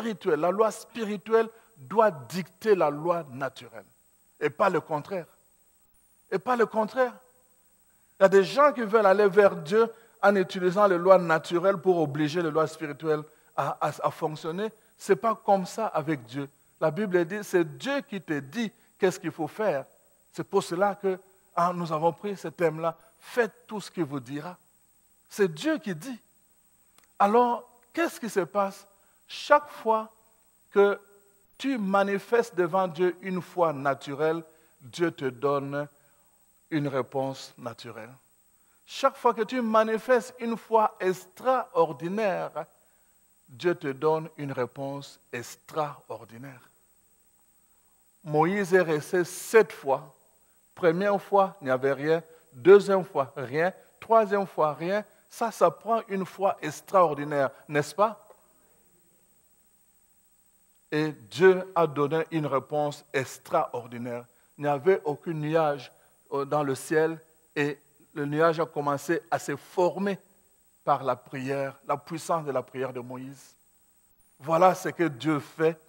spirituelle. La loi spirituelle doit dicter la loi naturelle. Et pas le contraire. Et pas le contraire. Il y a des gens qui veulent aller vers Dieu en utilisant les lois naturelles pour obliger les lois spirituelles à fonctionner. Ce n'est pas comme ça avec Dieu. La Bible dit, c'est Dieu qui te dit qu'est-ce qu'il faut faire. C'est pour cela que nous avons pris ce thème-là. Faites tout ce qu'il vous dira. C'est Dieu qui dit. Alors, qu'est-ce qui se passe? Chaque fois que tu manifestes devant Dieu une foi naturelle, Dieu te donne une réponse naturelle. Chaque fois que tu manifestes une foi extraordinaire, Dieu te donne une réponse extraordinaire. Moïse est resté 7 fois. Première fois, il n'y avait rien. Deuxième fois, rien. Troisième fois, rien. Ça prend une foi extraordinaire, n'est-ce pas? Et Dieu a donné une réponse extraordinaire. Il n'y avait aucun nuage dans le ciel et le nuage a commencé à se former par la prière, la puissance de la prière de Moïse. Voilà ce que Dieu fait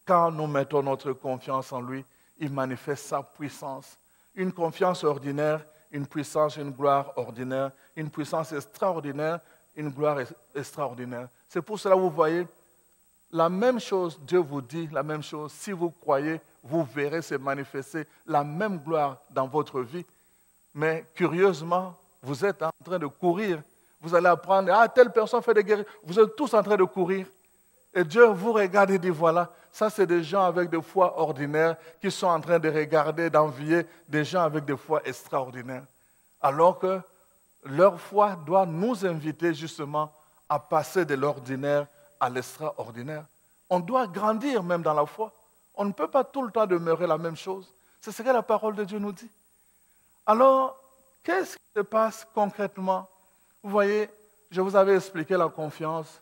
quand nous mettons notre confiance en lui. Il manifeste sa puissance. Une confiance ordinaire, une puissance, une gloire ordinaire, une puissance extraordinaire, une gloire extraordinaire. C'est pour cela que vous voyez, la même chose, Dieu vous dit la même chose. Si vous croyez, vous verrez se manifester la même gloire dans votre vie. Mais curieusement, vous êtes en train de courir. Vous allez apprendre, telle personne fait des guérisons. Vous êtes tous en train de courir. Et Dieu vous regarde et dit, voilà, ça c'est des gens avec des foi ordinaires qui sont en train de regarder, d'envier des gens avec des foi extraordinaires. Alors que leur foi doit nous inviter justement à passer de l'ordinaire à l'extraordinaire. On doit grandir même dans la foi. On ne peut pas tout le temps demeurer la même chose. C'est ce que la parole de Dieu nous dit. Alors, qu'est-ce qui se passe concrètement? Vous voyez, je vous avais expliqué la confiance,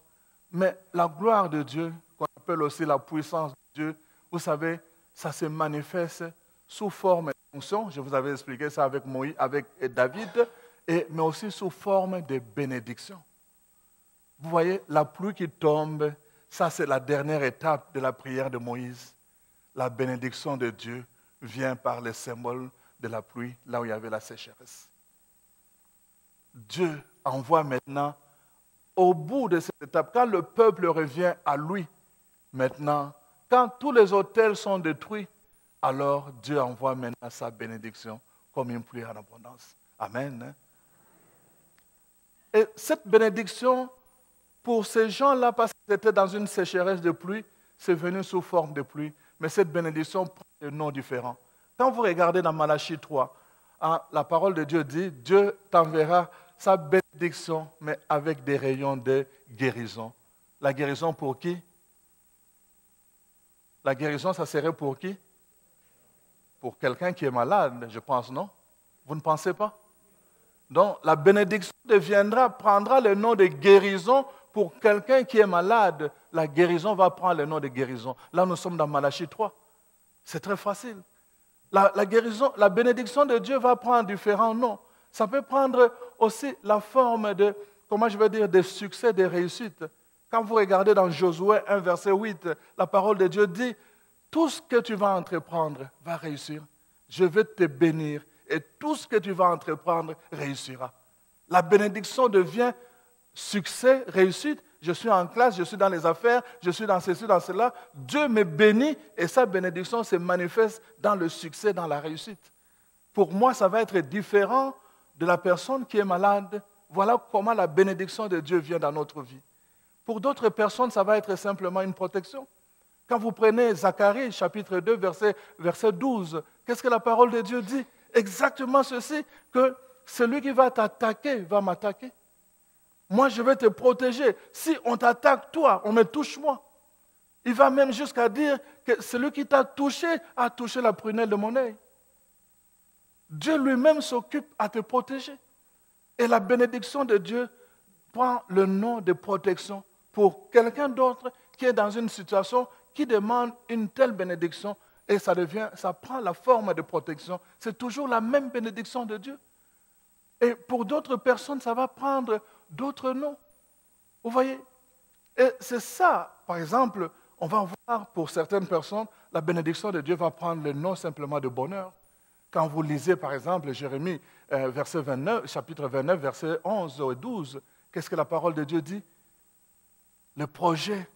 mais la gloire de Dieu, qu'on appelle aussi la puissance de Dieu, vous savez, ça se manifeste sous forme d'onction. Je vous avais expliqué ça avec Moïse, avec David, mais aussi sous forme de bénédiction. Vous voyez, la pluie qui tombe, ça c'est la dernière étape de la prière de Moïse. La bénédiction de Dieu vient par le symbole de la pluie, là où il y avait la sécheresse. Dieu envoie maintenant, au bout de cette étape, quand le peuple revient à lui, maintenant, quand tous les autels sont détruits, alors Dieu envoie maintenant sa bénédiction comme une pluie en abondance. Amen. Et cette bénédiction, pour ces gens-là, parce qu'ils étaient dans une sécheresse de pluie, c'est venu sous forme de pluie, mais cette bénédiction prend des noms différents. Quand vous regardez dans Malachie 3, la parole de Dieu dit, Dieu t'enverra sa bénédiction, mais avec des rayons de guérison. La guérison pour qui? La guérison, ça serait pour qui? Pour quelqu'un qui est malade, je pense, non? Vous ne pensez pas? Donc, la bénédiction prendra le nom de guérison pour quelqu'un qui est malade. La guérison va prendre le nom de guérison. Là, nous sommes dans Malachie 3. C'est très facile. La bénédiction de Dieu va prendre différents noms. Ça peut prendre aussi la forme de, de succès, de réussite. Quand vous regardez dans Josué 1, verset 8, la parole de Dieu dit, tout ce que tu vas entreprendre va réussir. Je vais te bénir et tout ce que tu vas entreprendre réussira. La bénédiction devient succès, réussite. Je suis en classe, je suis dans les affaires, je suis dans ceci, dans cela. Dieu me bénit et sa bénédiction se manifeste dans le succès, dans la réussite. Pour moi, ça va être différent de la personne qui est malade. Voilà comment la bénédiction de Dieu vient dans notre vie. Pour d'autres personnes, ça va être simplement une protection. Quand vous prenez Zacharie, chapitre 2, verset 12, qu'est-ce que la parole de Dieu dit? Exactement ceci, que celui qui va t'attaquer va m'attaquer. Moi, je vais te protéger. Si on t'attaque, toi, on me touche moi. Il va même jusqu'à dire que celui qui t'a touché a touché la prunelle de mon œil. Dieu lui-même s'occupe à te protéger. Et la bénédiction de Dieu prend le nom de protection pour quelqu'un d'autre qui est dans une situation qui demande une telle bénédiction et ça prend la forme de protection. C'est toujours la même bénédiction de Dieu. Et pour d'autres personnes, ça va prendre d'autres noms. Vous voyez? Et c'est ça, par exemple, on va voir pour certaines personnes, la bénédiction de Dieu va prendre le nom simplement de bonheur. Quand vous lisez par exemple Jérémie verset 29, chapitre 29, verset 11 et 12, qu'est-ce que la parole de Dieu dit? Le projet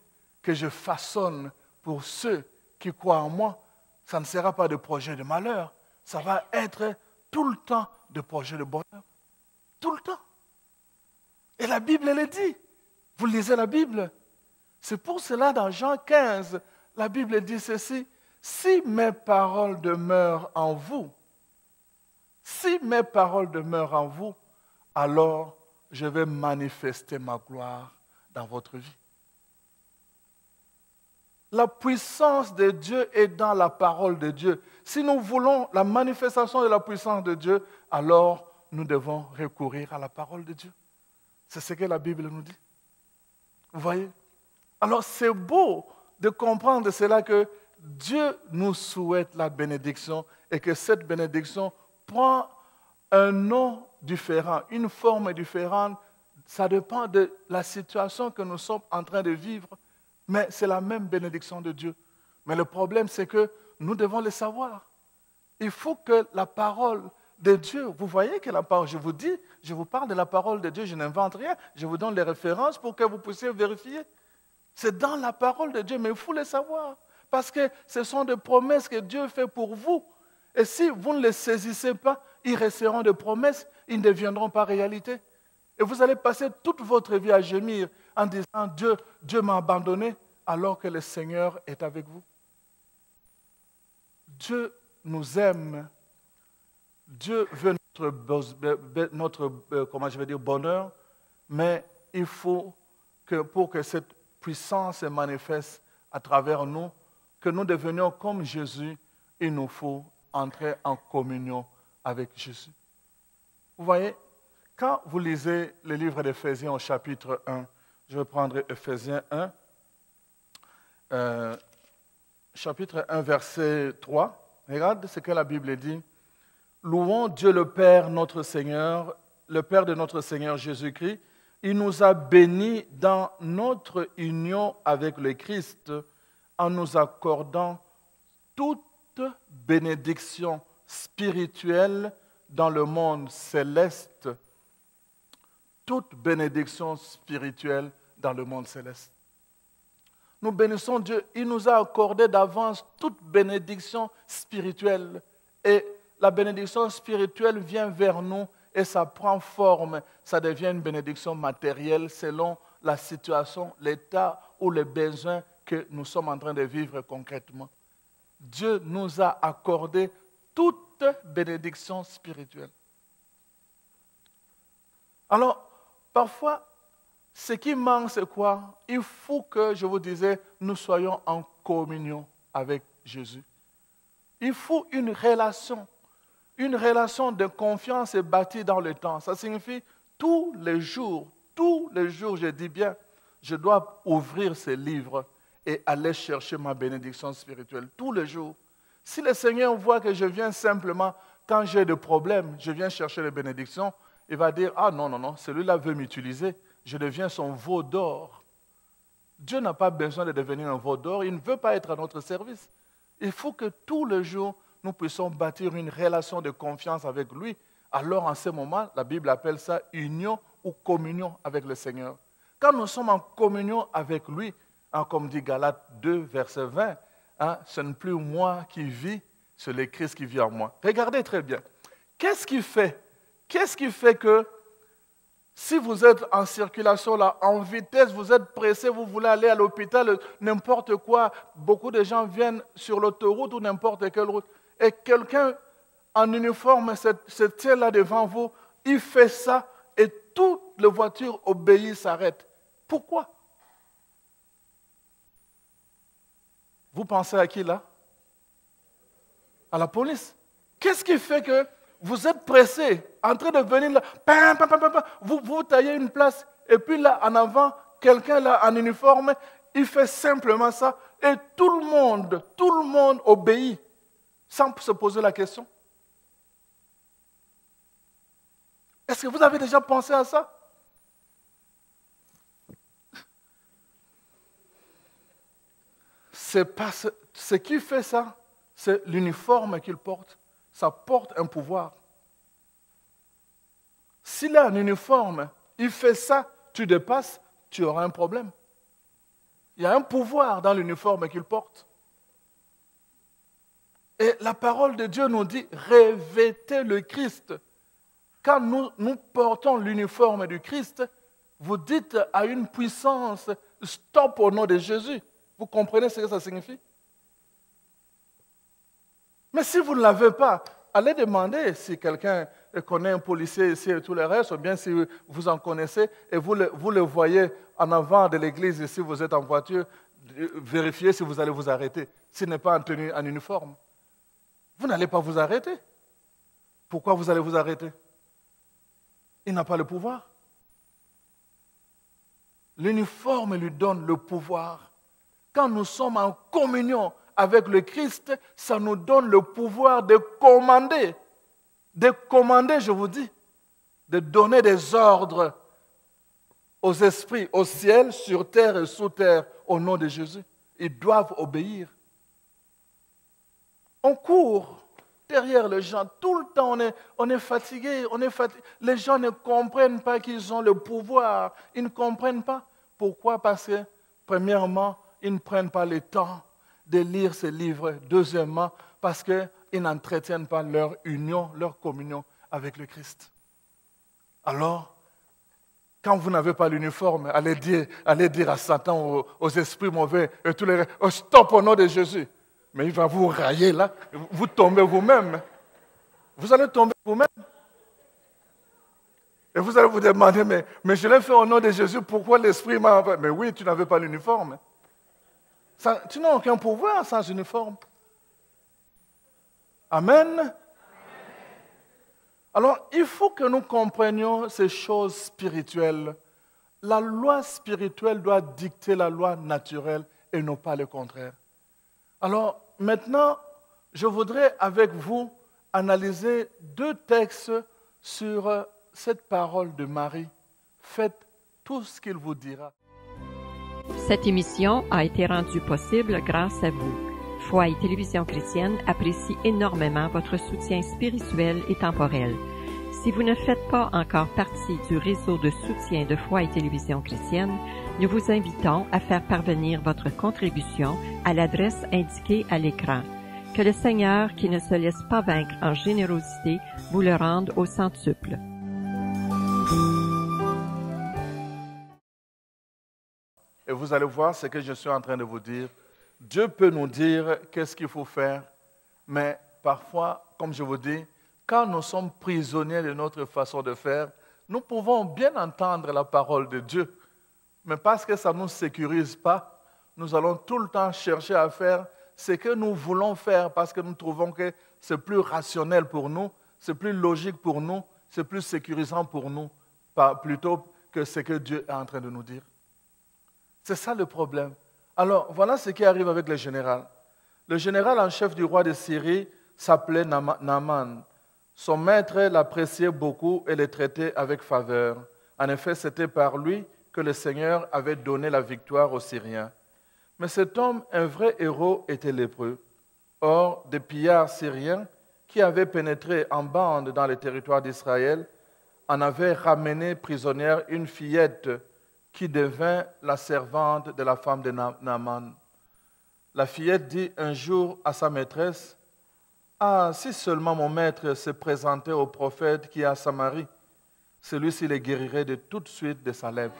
que je façonne pour ceux qui croient en moi, ça ne sera pas de projet de malheur, ça va être tout le temps de projet de bonheur. Tout le temps. Et la Bible, elle le dit. Vous lisez la Bible. C'est pour cela, dans Jean 15, la Bible dit ceci. Si mes paroles demeurent en vous, si mes paroles demeurent en vous, alors je vais manifester ma gloire dans votre vie. La puissance de Dieu est dans la parole de Dieu. Si nous voulons la manifestation de la puissance de Dieu, alors nous devons recourir à la parole de Dieu. C'est ce que la Bible nous dit. Vous voyez? Alors c'est beau de comprendre cela que Dieu nous souhaite la bénédiction et que cette bénédiction prend un nom différent, une forme différente. Ça dépend de la situation que nous sommes en train de vivre. Mais c'est la même bénédiction de Dieu. Mais le problème, c'est que nous devons le savoir. Il faut que la parole de Dieu, vous voyez que la parole, je vous dis, je vous parle de la parole de Dieu, je n'invente rien, je vous donne les références pour que vous puissiez vérifier. C'est dans la parole de Dieu, mais il faut le savoir. Parce que ce sont des promesses que Dieu fait pour vous. Et si vous ne les saisissez pas, ils resteront des promesses, ils ne deviendront pas réalité. Et vous allez passer toute votre vie à gémir en disant Dieu m'a abandonné alors que le Seigneur est avec vous. Dieu nous aime. Dieu veut notre bonheur, mais il faut que pour que cette puissance se manifeste à travers nous, que nous devenions comme Jésus, il nous faut entrer en communion avec Jésus. Vous voyez, quand vous lisez le livre d'Éphésiens au chapitre 1, je vais prendre Éphésiens 1, chapitre 1, verset 3. Regarde ce que la Bible dit. Louons Dieu le Père, notre Seigneur, le Père de notre Seigneur Jésus-Christ. Il nous a bénis dans notre union avec le Christ en nous accordant toute bénédiction spirituelle dans le monde céleste. Toute bénédiction spirituelle dans le monde céleste. Nous bénissons Dieu. Il nous a accordé d'avance toute bénédiction spirituelle. Et la bénédiction spirituelle vient vers nous et ça prend forme. Ça devient une bénédiction matérielle selon la situation, l'état ou les besoins que nous sommes en train de vivre concrètement. Dieu nous a accordé toute bénédiction spirituelle. Alors, parfois, ce qui manque, c'est quoi? Il faut que, je vous disais, nous soyons en communion avec Jésus. Il faut une relation de confiance est bâtie dans le temps. Ça signifie tous les jours, je dis bien, je dois ouvrir ces livres et aller chercher ma bénédiction spirituelle tous les jours. Si le Seigneur voit que je viens simplement, quand j'ai des problèmes, je viens chercher les bénédictions, il va dire, ah non, celui-là veut m'utiliser, je deviens son veau d'or. Dieu n'a pas besoin de devenir un veau d'or, il ne veut pas être à notre service. Il faut que tous les jours, nous puissions bâtir une relation de confiance avec lui. Alors en ce moment, la Bible appelle ça union ou communion avec le Seigneur. Quand nous sommes en communion avec lui, comme dit Galates 2, verset 20, ce n'est plus moi qui vis, c'est le Christ qui vit en moi. Regardez très bien. Qu'est-ce qui fait que si vous êtes en circulation, là, en vitesse, vous êtes pressé, vous voulez aller à l'hôpital, n'importe quoi, beaucoup de gens viennent sur l'autoroute ou n'importe quelle route, et quelqu'un en uniforme se tient là devant vous, il fait ça, et toutes les voitures obéissent, s'arrêtent. Pourquoi? Vous pensez à qui là? À la police. Qu'est-ce qui fait que vous êtes pressé, en train de venir là, vous taillez une place, et puis là, en avant, quelqu'un là, en uniforme, il fait simplement ça, et tout le monde obéit, sans se poser la question. Est-ce que vous avez déjà pensé à ça? ce qui fait ça, c'est l'uniforme qu'il porte. Ça porte un pouvoir. S'il a un uniforme, il fait ça, tu dépasses, tu auras un problème. Il y a un pouvoir dans l'uniforme qu'il porte. Et la parole de Dieu nous dit, revêtez le Christ. Quand nous portons l'uniforme du Christ, vous dites à une puissance, stop au nom de Jésus. Vous comprenez ce que ça signifie? Mais si vous ne l'avez pas, allez demander si quelqu'un connaît un policier ici et tout le reste, ou bien si vous en connaissez et vous le voyez en avant de l'église, si vous êtes en voiture, vérifiez si vous allez vous arrêter. S'il n'est pas en tenue, en uniforme, vous n'allez pas vous arrêter. Pourquoi vous allez vous arrêter? Il n'a pas le pouvoir. L'uniforme lui donne le pouvoir. Quand nous sommes en communion avec le Christ, ça nous donne le pouvoir de commander. De commander, je vous dis. De donner des ordres aux esprits, au ciel, sur terre et sous terre, au nom de Jésus. Ils doivent obéir. On court derrière les gens. Tout le temps, on est fatigué. Les gens ne comprennent pas qu'ils ont le pouvoir. Ils ne comprennent pas. Pourquoi? Parce que, premièrement, ils ne prennent pas le temps de lire ces livres. Deuxièmement, parce qu'ils n'entretiennent pas leur union, leur communion avec le Christ. Alors, quand vous n'avez pas l'uniforme, allez dire à Satan, aux esprits mauvais, et tous les stop au nom de Jésus. Mais il va vous railler là, vous tombez vous-même. Vous allez tomber vous-même. Et vous allez vous demander, mais je l'ai fait au nom de Jésus, pourquoi l'esprit m'a... Mais oui, tu n'avais pas l'uniforme. Tu n'as aucun pouvoir sans uniforme. Amen. Alors, il faut que nous comprenions ces choses spirituelles. La loi spirituelle doit dicter la loi naturelle et non pas le contraire. Alors, maintenant, je voudrais avec vous analyser 2 textes sur cette parole de Marie. Faites tout ce qu'il vous dira. Cette émission a été rendue possible grâce à vous. Foi et Télévision Chrétienne apprécie énormément votre soutien spirituel et temporel. Si vous ne faites pas encore partie du réseau de soutien de Foi et Télévision Chrétienne, nous vous invitons à faire parvenir votre contribution à l'adresse indiquée à l'écran. Que le Seigneur, qui ne se laisse pas vaincre en générosité, vous le rende au centuple. Et vous allez voir ce que je suis en train de vous dire. Dieu peut nous dire qu'est-ce qu'il faut faire, mais parfois, comme je vous dis, quand nous sommes prisonniers de notre façon de faire, nous pouvons bien entendre la parole de Dieu, mais parce que ça ne nous sécurise pas, nous allons tout le temps chercher à faire ce que nous voulons faire parce que nous trouvons que c'est plus rationnel pour nous, c'est plus logique pour nous, c'est plus sécurisant pour nous, plutôt que ce que Dieu est en train de nous dire. C'est ça le problème. Alors, voilà ce qui arrive avec le général. Le général en chef du roi de Syrie s'appelait Naaman. Son maître l'appréciait beaucoup et le traitait avec faveur. En effet, c'était par lui que le Seigneur avait donné la victoire aux Syriens. Mais cet homme, un vrai héros, était lépreux. Or, des pillards syriens qui avaient pénétré en bande dans le territoire d'Israël en avaient ramené prisonnière une fillette qui devint la servante de la femme de Naaman. La fillette dit un jour à sa maîtresse, « Ah, si seulement mon maître se présentait au prophète qui est à Samarie, celui-ci le guérirait de toute suite de sa lèpre. »